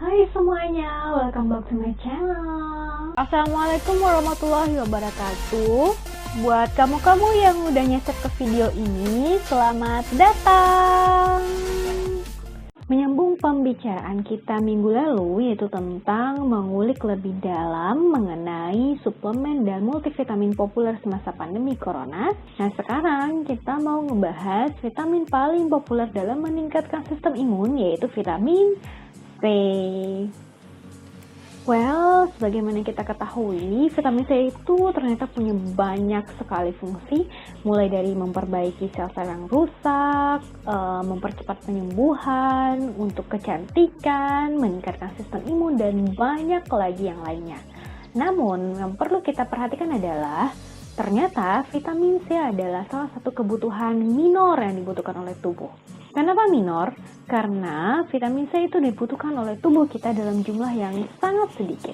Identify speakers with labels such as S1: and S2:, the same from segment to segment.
S1: Hai semuanya, welcome back to my channel. Assalamualaikum warahmatullahi wabarakatuh. Buat kamu-kamu yang udah nyesek ke video ini, selamat datang. Menyambung pembicaraan kita minggu lalu, yaitu tentang mengulik lebih dalam mengenai suplemen dan multivitamin populer semasa pandemi corona. Nah, sekarang kita mau ngebahas vitamin paling populer dalam meningkatkan sistem imun, yaitu vitamin C. Well, sebagaimana kita ketahui, vitamin C itu ternyata punya banyak sekali fungsi, mulai dari memperbaiki sel-sel yang rusak, mempercepat penyembuhan, untuk kecantikan, meningkatkan sistem imun, dan banyak lagi yang lainnya. Namun, yang perlu kita perhatikan adalah, ternyata vitamin C adalah salah satu kebutuhan minor yang dibutuhkan oleh tubuh. Kenapa minor? Karena vitamin C itu dibutuhkan oleh tubuh kita dalam jumlah yang sangat sedikit.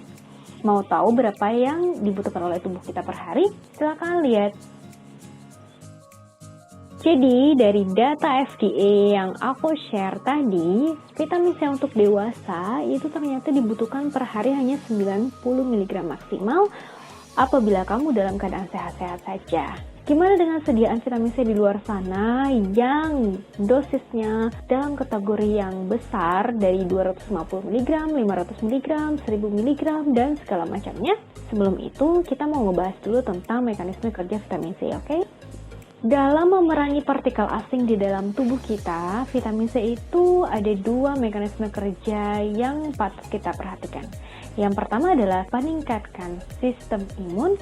S1: Mau tahu berapa yang dibutuhkan oleh tubuh kita per hari? Silakan lihat. Jadi, dari data FDA yang aku share tadi, vitamin C untuk dewasa itu ternyata dibutuhkan per hari hanya 90 mg maksimal apabila kamu dalam keadaan sehat-sehat saja. Gimana dengan sediaan vitamin C di luar sana yang dosisnya dalam kategori yang besar dari 250 mg, 500 mg, 1000 mg, dan segala macamnya? Sebelum itu, kita mau ngebahas dulu tentang mekanisme kerja vitamin C, oke? Dalam memerangi partikel asing di dalam tubuh kita, vitamin C itu ada dua mekanisme kerja yang patut kita perhatikan. Yang pertama adalah meningkatkan sistem imun,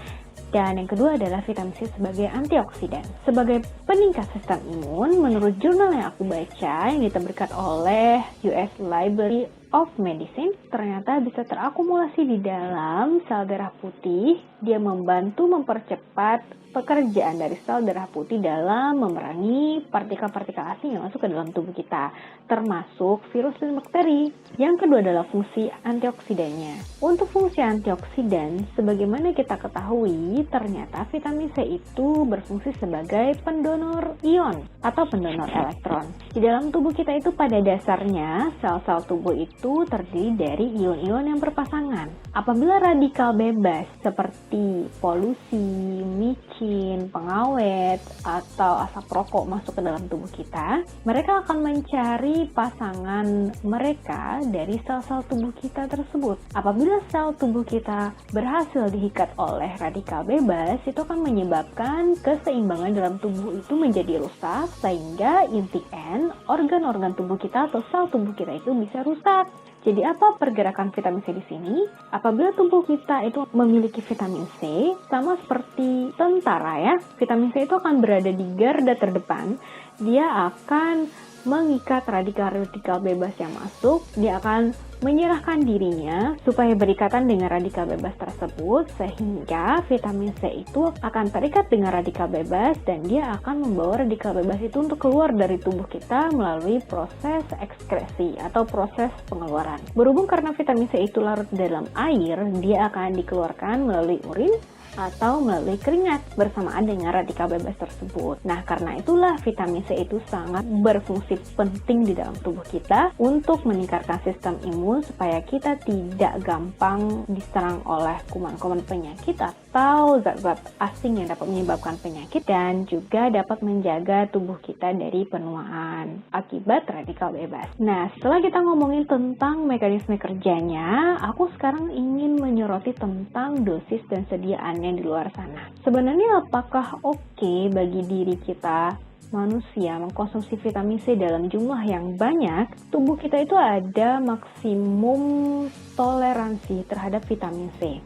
S1: dan yang kedua adalah vitamin C sebagai antioksidan. Sebagai peningkat sistem imun, menurut jurnal yang aku baca yang diterbitkan oleh US Library of Medicine, ternyata bisa terakumulasi di dalam sel darah putih. Dia membantu mempercepat pekerjaan dari sel darah putih dalam memerangi partikel-partikel asing yang masuk ke dalam tubuh kita, termasuk virus dan bakteri. Yang kedua adalah fungsi antioksidannya. Untuk fungsi antioksidan, sebagaimana kita ketahui, ternyata vitamin C itu berfungsi sebagai pendonor ion atau pendonor elektron. Di dalam tubuh kita itu pada dasarnya, sel-sel tubuh itu terdiri dari ion-ion yang berpasangan. Apabila radikal bebas seperti polusi, micin, pengawet, atau asap rokok masuk ke dalam tubuh kita, mereka akan mencari pasangan mereka dari sel-sel tubuh kita tersebut. Apabila sel tubuh kita berhasil diikat oleh radikal bebas, itu akan menyebabkan keseimbangan dalam tubuh itu menjadi rusak, sehingga in the end, organ-organ tubuh kita atau sel tubuh kita itu bisa rusak. Jadi apa pergerakan vitamin C di sini? Apabila tubuh kita itu memiliki vitamin C, sama seperti tentara ya, vitamin C itu akan berada di garda terdepan. Dia akan mengikat radikal-radikal bebas yang masuk, dia akan menyerahkan dirinya supaya berikatan dengan radikal bebas tersebut, sehingga vitamin C itu akan terikat dengan radikal bebas dan dia akan membawa radikal bebas itu untuk keluar dari tubuh kita melalui proses ekskresi atau proses pengeluaran. Berhubung karena vitamin C itu larut dalam air, dia akan dikeluarkan melalui urin atau melalui keringat bersamaan dengan radikal bebas tersebut. Nah, karena itulah vitamin C itu sangat berfungsi penting di dalam tubuh kita untuk meningkatkan sistem imun supaya kita tidak gampang diserang oleh kuman-kuman penyakit atau zat-zat asing yang dapat menyebabkan penyakit, dan juga dapat menjaga tubuh kita dari penuaan akibat radikal bebas. Nah, setelah kita ngomongin tentang mekanisme kerjanya, aku sekarang ingin menyoroti tentang dosis dan sediaan di luar sana. Sebenarnya apakah oke bagi diri kita manusia mengkonsumsi vitamin C dalam jumlah yang banyak? Tubuh kita itu ada maksimum toleransi terhadap vitamin C.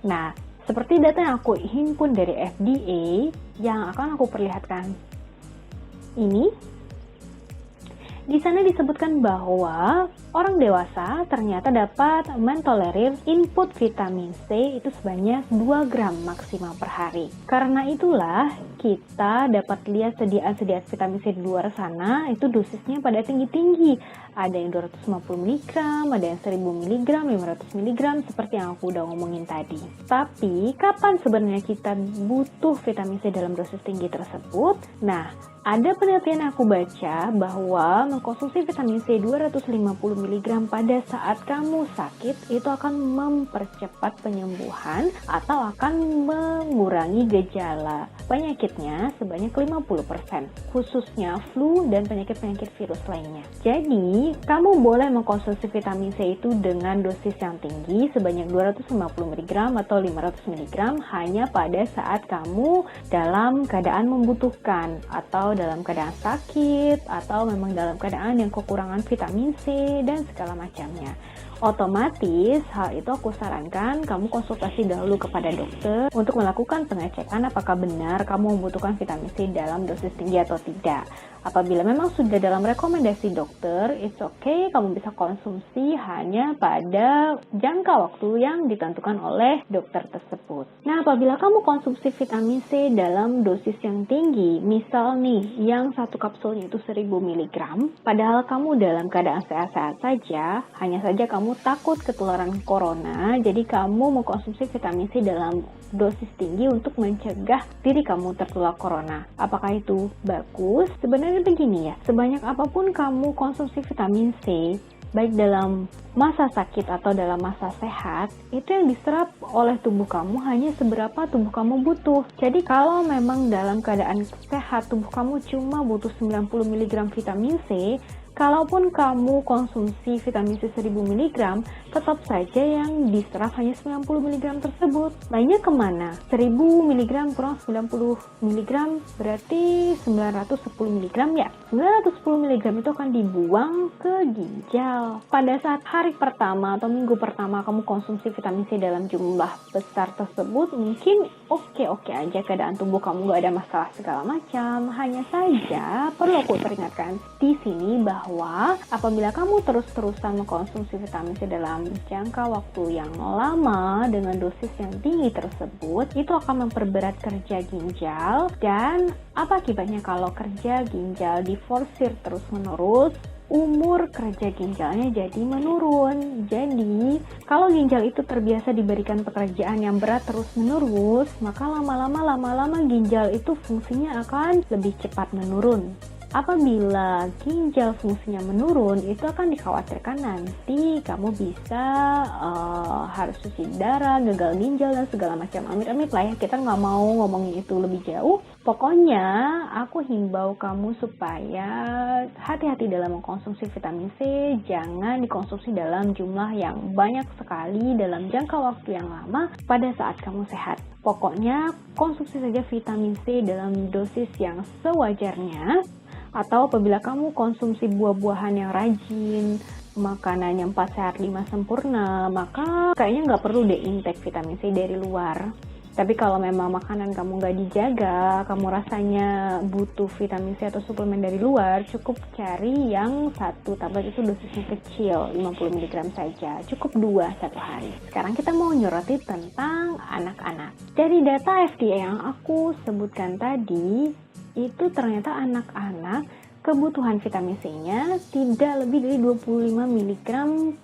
S1: Nah, seperti data yang aku himpun dari FDA yang akan aku perlihatkan ini, di sana disebutkan bahwa orang dewasa ternyata dapat mentolerir input vitamin C itu sebanyak 2 gram maksimal per hari. Karena itulah kita dapat lihat sediaan-sediaan vitamin C di luar sana itu dosisnya pada tinggi-tinggi. Ada yang 250 mg, ada yang 1000 mg, 500 mg seperti yang aku udah ngomongin tadi. Tapi kapan sebenarnya kita butuh vitamin C dalam dosis tinggi tersebut? Nah, ada penelitian yang aku baca bahwa mengkonsumsi vitamin C 250 mg pada saat kamu sakit itu akan mempercepat penyembuhan atau akan mengurangi gejala penyakitnya sebanyak 50%, khususnya flu dan penyakit-penyakit virus lainnya. Jadi, kamu boleh mengkonsumsi vitamin C itu dengan dosis yang tinggi sebanyak 250 mg atau 500 mg hanya pada saat kamu dalam keadaan membutuhkan atau dalam keadaan sakit atau memang dalam keadaan yang kekurangan vitamin C dan segala macamnya. Otomatis hal itu aku sarankan kamu konsultasi dahulu kepada dokter untuk melakukan pengecekan apakah benar kamu membutuhkan vitamin C dalam dosis tinggi atau tidak. Apabila memang sudah dalam rekomendasi dokter, it's okay, kamu bisa konsumsi hanya pada jangka waktu yang ditentukan oleh dokter tersebut. Nah, apabila kamu konsumsi vitamin C dalam dosis yang tinggi, misal nih, yang satu kapsulnya itu 1000 mg, padahal kamu dalam keadaan sehat-sehat saja, hanya saja kamu takut ketularan corona, jadi kamu mengkonsumsi vitamin C dalam dosis tinggi untuk mencegah diri kamu tertular corona. Apakah itu bagus? Sebenarnya begini ya, sebanyak apapun kamu konsumsi vitamin C, baik dalam masa sakit atau dalam masa sehat, itu yang diserap oleh tubuh kamu hanya seberapa tubuh kamu butuh. Jadi kalau memang dalam keadaan sehat tubuh kamu cuma butuh 90 mg vitamin C, kalaupun kamu konsumsi vitamin C 1000 mg, tetap saja yang diserap hanya 90 mg tersebut. Lainnya kemana? 1000 mg kurang 90 mg berarti 910 mg ya? 910 mg itu akan dibuang ke ginjal. Pada saat hari pertama atau minggu pertama kamu konsumsi vitamin C dalam jumlah besar tersebut, mungkin oke-oke aja keadaan tubuh kamu gak ada masalah segala macam. Hanya saja perlu aku peringatkan di sini bahwa apabila kamu terus-terusan mengkonsumsi vitamin C dalam jangka waktu yang lama dengan dosis yang tinggi tersebut, itu akan memperberat kerja ginjal. Dan apa akibatnya kalau kerja ginjal diforsir terus-menerus? Umur kerja ginjalnya jadi menurun. Jadi, kalau ginjal itu terbiasa diberikan pekerjaan yang berat terus-menerus, maka lama-lama ginjal itu fungsinya akan lebih cepat menurun. Apabila ginjal fungsinya menurun, itu akan dikhawatirkan nanti kamu bisa harus cuci darah, gagal ginjal, dan segala macam. Amit-amit lah ya, kita nggak mau ngomongin itu lebih jauh. Pokoknya aku himbau kamu supaya hati-hati dalam mengkonsumsi vitamin C, jangan dikonsumsi dalam jumlah yang banyak sekali dalam jangka waktu yang lama pada saat kamu sehat. Pokoknya konsumsi saja vitamin C dalam dosis yang sewajarnya. Atau apabila kamu konsumsi buah-buahan yang rajin, makanan yang 4 sehat 5 sempurna, maka kayaknya nggak perlu deh intake vitamin C dari luar. Tapi kalau memang makanan kamu nggak dijaga, kamu rasanya butuh vitamin C atau suplemen dari luar, cukup cari yang satu tablet itu dosisnya kecil, 50 mg saja, cukup 2 satu hari. Sekarang kita mau nyoroti tentang anak-anak. Dari data FDA yang aku sebutkan tadi, itu ternyata anak-anak kebutuhan vitamin C-nya tidak lebih dari 25 mg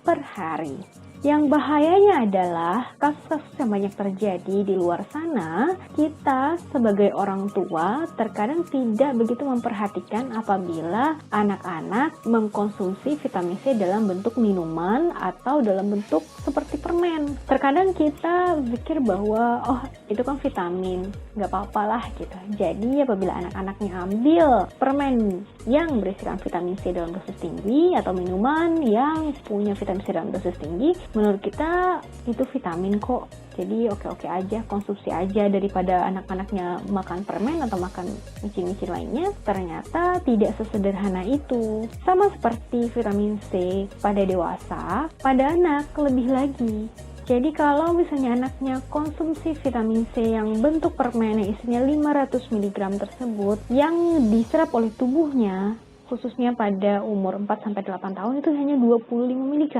S1: per hari. Yang bahayanya adalah kasus-kasus yang banyak terjadi di luar sana, kita sebagai orang tua terkadang tidak begitu memperhatikan apabila anak-anak mengkonsumsi vitamin C dalam bentuk minuman atau dalam bentuk seperti permen. Terkadang kita pikir bahwa oh itu kan vitamin, nggak apa-apa lah gitu. Jadi apabila anak-anaknya ambil permen yang berisikan vitamin C dalam dosis tinggi atau minuman yang punya vitamin C dalam dosis tinggi, menurut kita itu vitamin kok, jadi oke-oke aja, konsumsi aja daripada anak-anaknya makan permen atau makan micin-micin lainnya. Ternyata tidak sesederhana itu. Sama seperti vitamin C pada dewasa, pada anak lebih lagi. Jadi kalau misalnya anaknya konsumsi vitamin C yang bentuk permen yang isinya 500 mg tersebut yang diserap oleh tubuhnya, khususnya pada umur 4-8 tahun itu hanya 25 mg.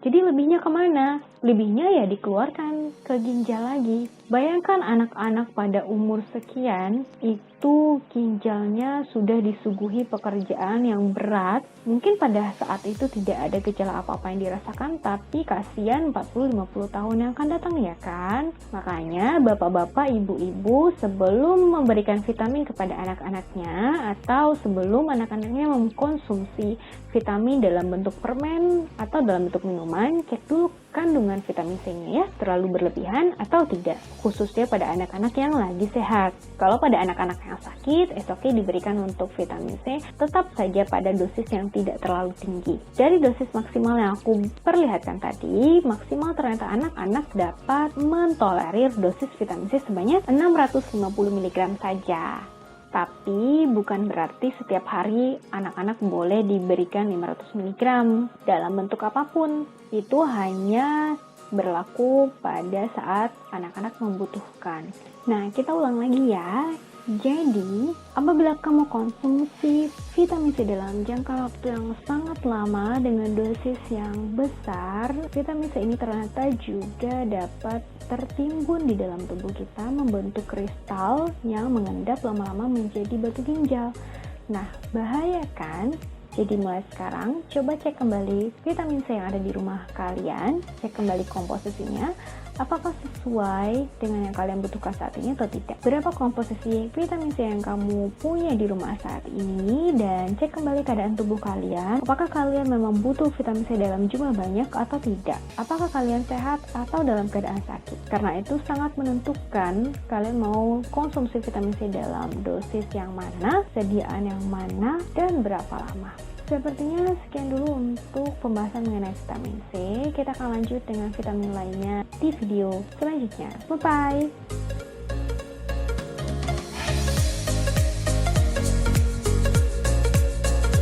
S1: Jadi lebihnya kemana? Lebihnya ya dikeluarkan ke ginjal lagi. Bayangkan anak-anak pada umur sekian itu ginjalnya sudah disuguhi pekerjaan yang berat. Mungkin pada saat itu tidak ada gejala apa-apa yang dirasakan, tapi kasihan 40-50 tahun yang akan datang ya kan? Makanya bapak-bapak, ibu-ibu sebelum memberikan vitamin kepada anak-anaknya atau sebelum anak-anaknya mengkonsumsi vitamin dalam bentuk permen atau dalam bentuk minuman, cek dulu kandungan vitamin C-nya ya, terlalu berlebihan atau tidak, khususnya pada anak-anak yang lagi sehat. Kalau pada anak-anak yang sakit, oke diberikan untuk vitamin C, tetap saja pada dosis yang tidak terlalu tinggi. Dari dosis maksimal yang aku perlihatkan tadi, maksimal ternyata anak-anak dapat mentolerir dosis vitamin C sebanyak 650 mg saja. Tapi bukan berarti setiap hari anak-anak boleh diberikan 500 mg dalam bentuk apapun. Itu hanya berlaku pada saat anak-anak membutuhkan. Nah, kita ulang lagi ya. Jadi, apabila kamu konsumsi vitamin C dalam jangka waktu yang sangat lama dengan dosis yang besar, vitamin C ini ternyata juga dapat tertimbun di dalam tubuh kita, membentuk kristal yang mengendap lama-lama menjadi batu ginjal. Nah, bahaya kan? Jadi mulai sekarang, coba cek kembali vitamin C yang ada di rumah kalian, cek kembali komposisinya, apakah sesuai dengan yang kalian butuhkan saat ini atau tidak. Berapa komposisi vitamin C yang kamu punya di rumah saat ini, dan cek kembali keadaan tubuh kalian, apakah kalian memang butuh vitamin C dalam jumlah banyak atau tidak. Apakah kalian sehat atau dalam keadaan sakit. Karena itu sangat menentukan kalian mau konsumsi vitamin C dalam dosis yang mana, sediaan yang mana, dan berapa lama. Sepertinya sekian dulu untuk pembahasan mengenai vitamin C. Kita akan lanjut dengan vitamin lainnya di video selanjutnya. Bye-bye!